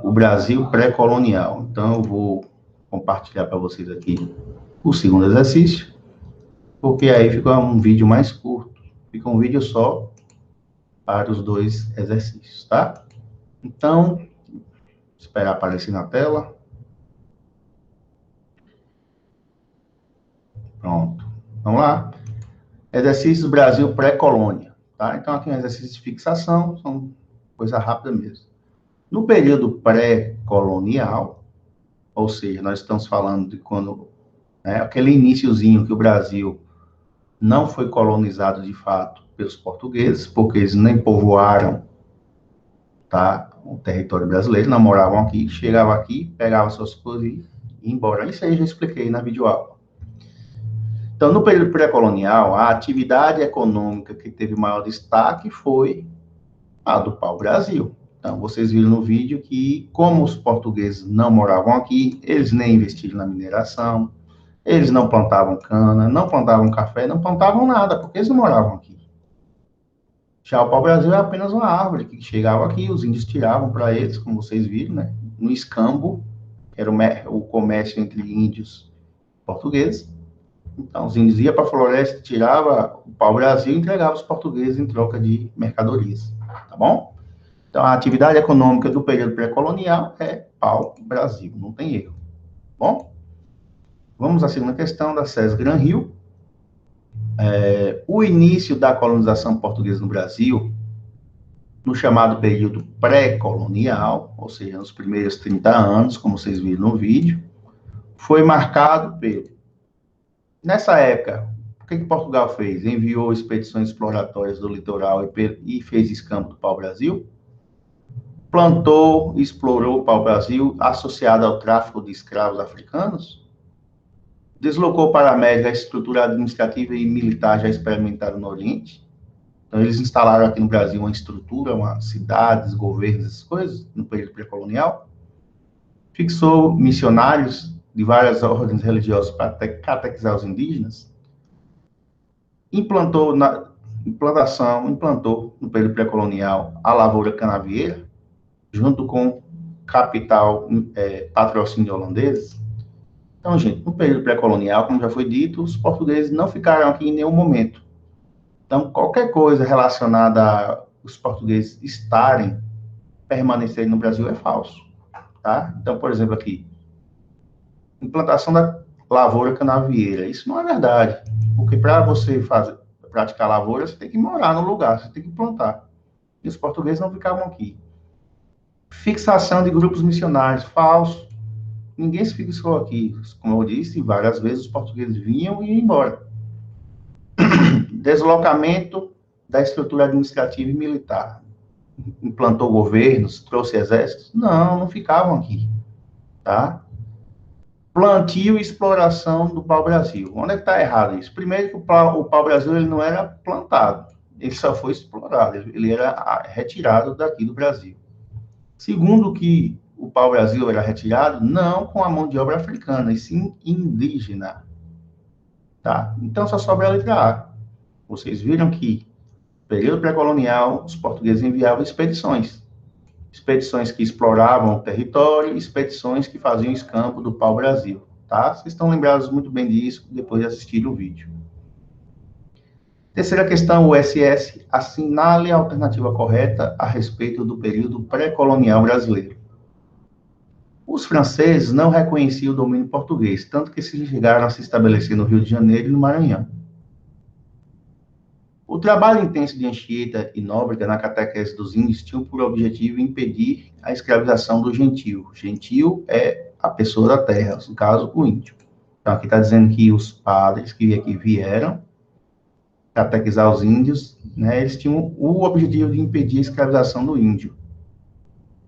o Brasil pré-colonial. Então, eu vou compartilhar para vocês aqui o segundo exercício, porque aí fica um vídeo mais curto, fica um vídeo só para os dois exercícios, tá? Então, esperar aparecer na tela. Pronto. Vamos lá. Exercícios Brasil pré-colônia, tá? Então, aqui é um exercício de fixação, são coisa rápida mesmo. No período pré-colonial, ou seja, nós estamos falando de quando, aquele iniciozinho que o Brasil não foi colonizado de fato pelos portugueses, porque eles nem povoaram, tá, o território brasileiro, não moravam aqui, chegavam aqui, pegavam suas coisas e iam embora. Isso aí eu já expliquei na videoaula. Então, no período pré-colonial, a atividade econômica que teve maior destaque foi a do pau-brasil. Então, vocês viram no vídeo que, como os portugueses não moravam aqui, eles nem investiram na mineração, eles não plantavam cana, não plantavam café, não plantavam nada, porque eles não moravam aqui. Já o pau-brasil é apenas uma árvore que chegava aqui, os índios tiravam para eles, como vocês viram, né? No escambo, era o comércio entre índios e portugueses. Então, os índios iam para a floresta, tirava o pau-brasil e entregava os portugueses em troca de mercadorias, tá bom? Então, a atividade econômica do período pré-colonial é pau-brasil, não tem erro, tá bom? Vamos à segunda questão da SES Gran Rio. O início da colonização portuguesa no Brasil, no chamado período pré-colonial, ou seja, nos primeiros 30 anos, como vocês viram no vídeo, foi marcado pelo... Nessa época, o que Portugal fez? Enviou expedições exploratórias do litoral e fez escambo do pau-brasil, plantou e explorou o pau-brasil associado ao tráfico de escravos africanos, deslocou para a América a estrutura administrativa e militar já experimentada no Oriente. Então, eles instalaram aqui no Brasil uma estrutura, cidades, governos, essas coisas, no período pré-colonial. Fixou missionários de várias ordens religiosas para catequizar os indígenas. Implantou no período pré-colonial a lavoura canavieira, junto com capital, patrocínio holandês. Então, gente, no período pré-colonial, como já foi dito, os portugueses não ficaram aqui em nenhum momento. Então, qualquer coisa relacionada aos portugueses permanecerem no Brasil é falso, tá? Então, por exemplo, aqui, implantação da lavoura canavieira, isso não é verdade, porque para você praticar lavoura, você tem que morar no lugar, você tem que plantar. E os portugueses não ficavam aqui. Fixação de grupos missionários, falso. Ninguém se fixou aqui. Como eu disse, várias vezes os portugueses vinham e iam embora. Deslocamento da estrutura administrativa e militar. Implantou governos, trouxe exércitos? Não ficavam aqui, tá? Plantio e exploração do pau-brasil. Onde é que está errado isso? Primeiro que o pau-brasil ele não era plantado, ele só foi explorado, ele era retirado daqui do Brasil. Segundo que o pau-brasil era retirado não com a mão de obra africana, e sim indígena, tá? Então, só sobra a letra A. Vocês viram que, no período pré-colonial, os portugueses enviavam expedições que exploravam o território, expedições que faziam escambo do pau-brasil, tá? Vocês estão lembrados muito bem disso depois de assistir o vídeo. Terceira questão, o SS, assinale a alternativa correta a respeito do período pré-colonial brasileiro. Os franceses não reconheciam o domínio português, tanto que se chegaram a se estabelecer no Rio de Janeiro e no Maranhão. O trabalho intenso de Anchieta e Nóbrega na catequese dos índios tinha por objetivo impedir a escravização do gentio. Gentio é a pessoa da terra, no caso, o índio. Então, aqui está dizendo que os padres que aqui vieram catequizar os índios, né, eles tinham o objetivo de impedir a escravização do índio.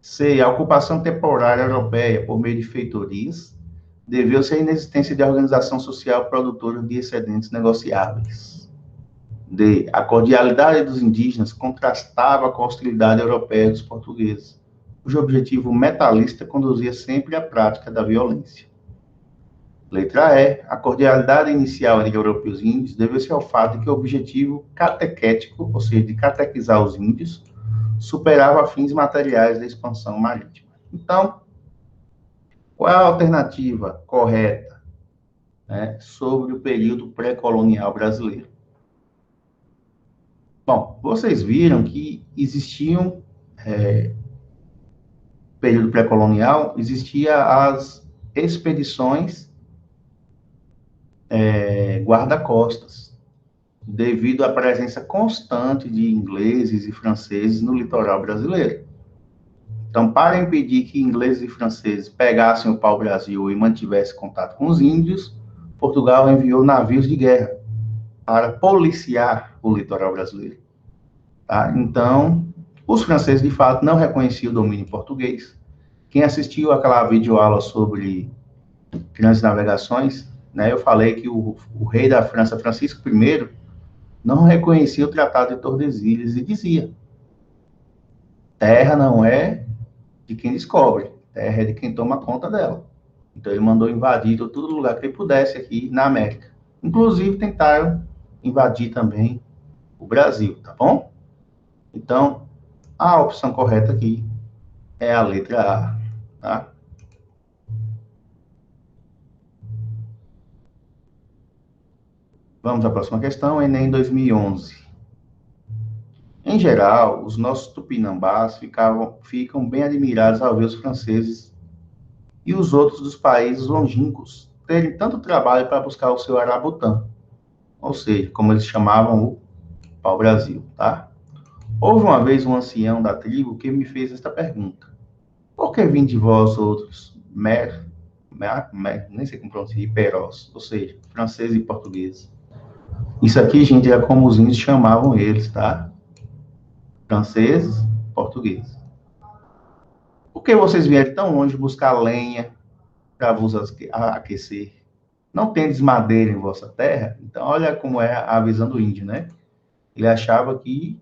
C. A ocupação temporária europeia por meio de feitorias deveu-se à inexistência de organização social produtora de excedentes negociáveis. D. A cordialidade dos indígenas contrastava com a hostilidade europeia dos portugueses, cujo objetivo metalista conduzia sempre à prática da violência. Letra E. A cordialidade inicial entre europeus e índios deve-se ao fato de que o objetivo catequético, ou seja, de catequizar os índios, superava fins materiais da expansão marítima. Então, qual é a alternativa correta, né, sobre o período pré-colonial brasileiro? Bom, vocês viram que existiam, período pré-colonial, existia as expedições guarda-costas, devido à presença constante de ingleses e franceses no litoral brasileiro. Então, para impedir que ingleses e franceses pegassem o pau-brasil e mantivessem contato com os índios, Portugal enviou navios de guerra para policiar o litoral brasileiro. Tá? Então, os franceses, de fato, não reconheciam o domínio português. Quem assistiu àquela videoaula sobre grandes navegações, né, eu falei que o rei da França, Francisco I, não reconhecia o Tratado de Tordesilhas e dizia: terra não é de quem descobre, terra é de quem toma conta dela. Então ele mandou invadir todo lugar que ele pudesse aqui na América. Inclusive tentaram invadir também o Brasil, tá bom? Então, a opção correta aqui é a letra A, tá? Vamos à próxima questão, Enem 2011. Em geral, os nossos tupinambás ficam bem admirados ao ver os franceses e os outros dos países longínquos terem tanto trabalho para buscar o seu arabutã, ou seja, como eles chamavam o pau-brasil, tá? Houve uma vez um ancião da tribo que me fez esta pergunta: por que vim de vós outros, nem sei como pronunciar, hiperós, ou seja, franceses e portugueses? Isso aqui, gente, é como os índios chamavam eles, tá? Franceses, portugueses. Por que vocês vieram tão longe buscar lenha para vos aquecer? Não tendes madeira em vossa terra? Então, olha como é a visão do índio, né? Ele achava que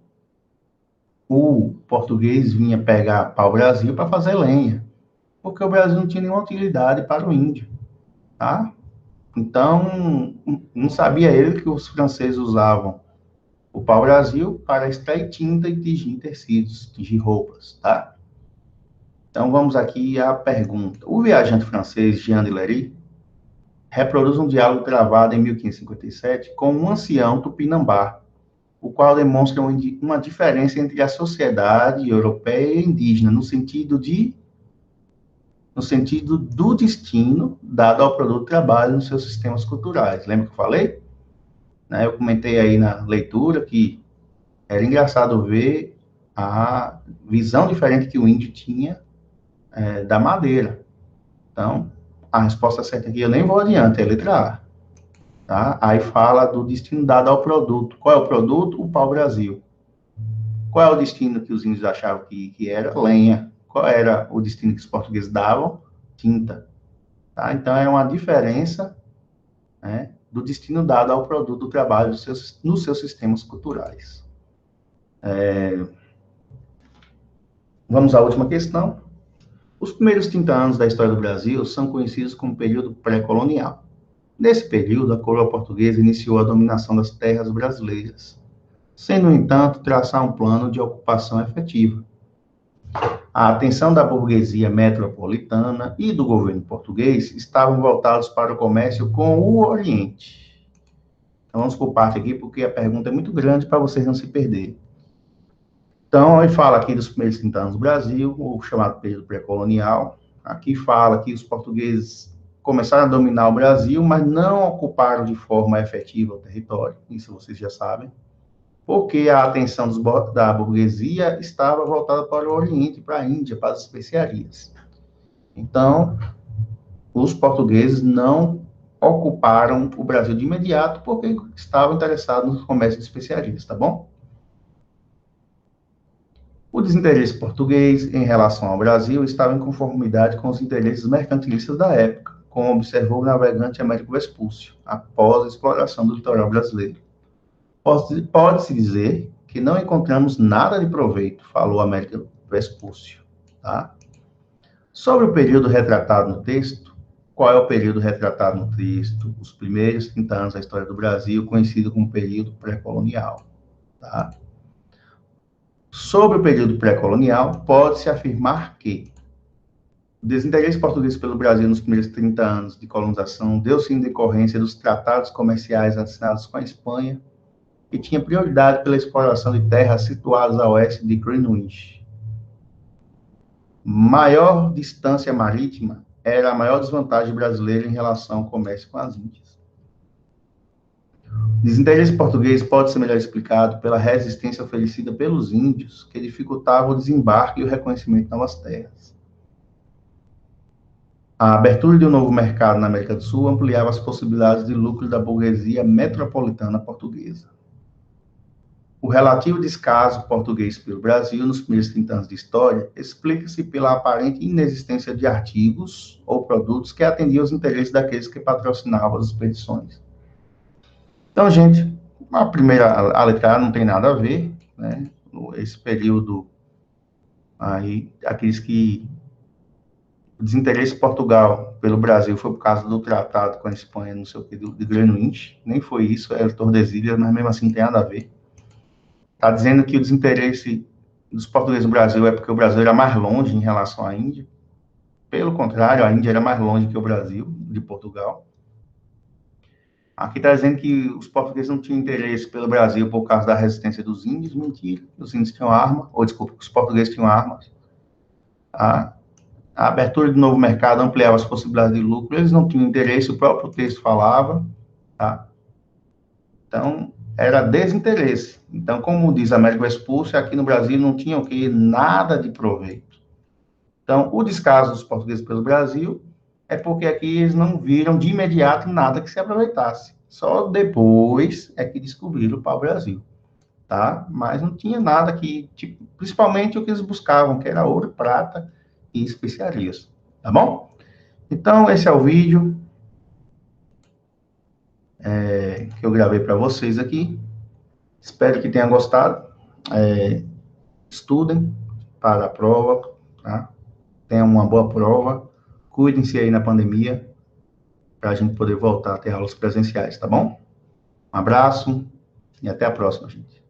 o português vinha pegar pau-brasil para fazer lenha, porque o Brasil não tinha nenhuma utilidade para o índio, tá? Então, não sabia ele que os franceses usavam o pau-brasil para extrair tinta e tingir tecidos, tingir roupas, tá? Então, vamos aqui à pergunta. O viajante francês Jean de Lery reproduz um diálogo gravado em 1557 com um ancião tupinambá, o qual demonstra uma diferença entre a sociedade europeia e indígena, no sentido do destino dado ao produto de trabalho nos seus sistemas culturais. Lembra que eu falei? Né, eu comentei aí na leitura que era engraçado ver a visão diferente que o índio tinha da madeira. Então, a resposta certa aqui, eu nem vou adiante, é a letra A. Tá? Aí fala do destino dado ao produto. Qual é o produto? O pau-brasil. Qual é o destino que os índios achavam que era? Lenha. Qual era o destino que os portugueses davam? Tinta. Tá? Então, é uma diferença, né, do destino dado ao produto do trabalho nos seus sistemas culturais. Vamos à última questão. Os primeiros 30 anos da história do Brasil são conhecidos como período pré-colonial. Nesse período, a coroa portuguesa iniciou a dominação das terras brasileiras, sem, no entanto, traçar um plano de ocupação efetiva. A atenção da burguesia metropolitana e do governo português estavam voltados para o comércio com o Oriente. Então, vamos por parte aqui, porque a pergunta é muito grande para vocês não se perderem. Então, ele fala aqui dos primeiros 30 anos do Brasil, o chamado período pré-colonial. Aqui fala que os portugueses começaram a dominar o Brasil, mas não ocuparam de forma efetiva o território, isso vocês já sabem, porque a atenção da burguesia estava voltada para o Oriente, para a Índia, para as especiarias. Então, os portugueses não ocuparam o Brasil de imediato, porque estavam interessados no comércio de especiarias, tá bom? O desinteresse português em relação ao Brasil estava em conformidade com os interesses mercantilistas da época, como observou o navegante Américo Vespúcio, após a exploração do litoral brasileiro. Pode-se dizer que não encontramos nada de proveito, falou Américo Vespúcio. Tá? Sobre o período retratado no texto, qual é o período retratado no texto? Os primeiros 30 anos da história do Brasil, conhecido como período pré-colonial. Tá? Sobre o período pré-colonial, pode-se afirmar que o desinteresse português pelo Brasil nos primeiros 30 anos de colonização deu-se em decorrência dos tratados comerciais assinados com a Espanha e tinha prioridade pela exploração de terras situadas a oeste de Greenwich. Maior distância marítima era a maior desvantagem brasileira em relação ao comércio com as Índias. O desinteresse português pode ser melhor explicado pela resistência oferecida pelos índios, que dificultava o desembarque e o reconhecimento de novas terras. A abertura de um novo mercado na América do Sul ampliava as possibilidades de lucro da burguesia metropolitana portuguesa. O relativo descaso português pelo Brasil nos primeiros 30 anos de história explica-se pela aparente inexistência de artigos ou produtos que atendiam os interesses daqueles que patrocinavam as expedições. Então, gente, a letra A não tem nada a ver, né? Esse período aí, aqueles que o desinteresse de Portugal pelo Brasil foi por causa do tratado com a Espanha, não sei o que, de Greenwich, nem foi isso, era Tordesilhas, mas mesmo assim não tem nada a ver. Está dizendo que o desinteresse dos portugueses no Brasil é porque o Brasil era mais longe em relação à Índia. Pelo contrário, a Índia era mais longe que o Brasil, de Portugal. Aqui está dizendo que os portugueses não tinham interesse pelo Brasil por causa da resistência dos índios. Mentira, os índios tinham arma, ou desculpa, os portugueses tinham armas. A abertura de novo mercado ampliava as possibilidades de lucro, eles não tinham interesse, o próprio texto falava, tá? Então, era desinteresse. Então, como diz Américo Vespucci, aqui no Brasil não tinha o quê? Nada de proveito. Então, o descaso dos portugueses pelo Brasil é porque aqui eles não viram de imediato nada que se aproveitasse. Só depois é que descobriram o pau-brasil, tá? Mas não tinha nada que, tipo, principalmente o que eles buscavam, que era ouro, prata e especiarias, tá bom? Então, esse é o vídeo que eu gravei para vocês aqui. Espero que tenham gostado. Estudem para a prova, tá? Tenham uma boa prova. Cuidem-se aí na pandemia, para a gente poder voltar a ter aulas presenciais, tá bom? Um abraço e até a próxima, gente.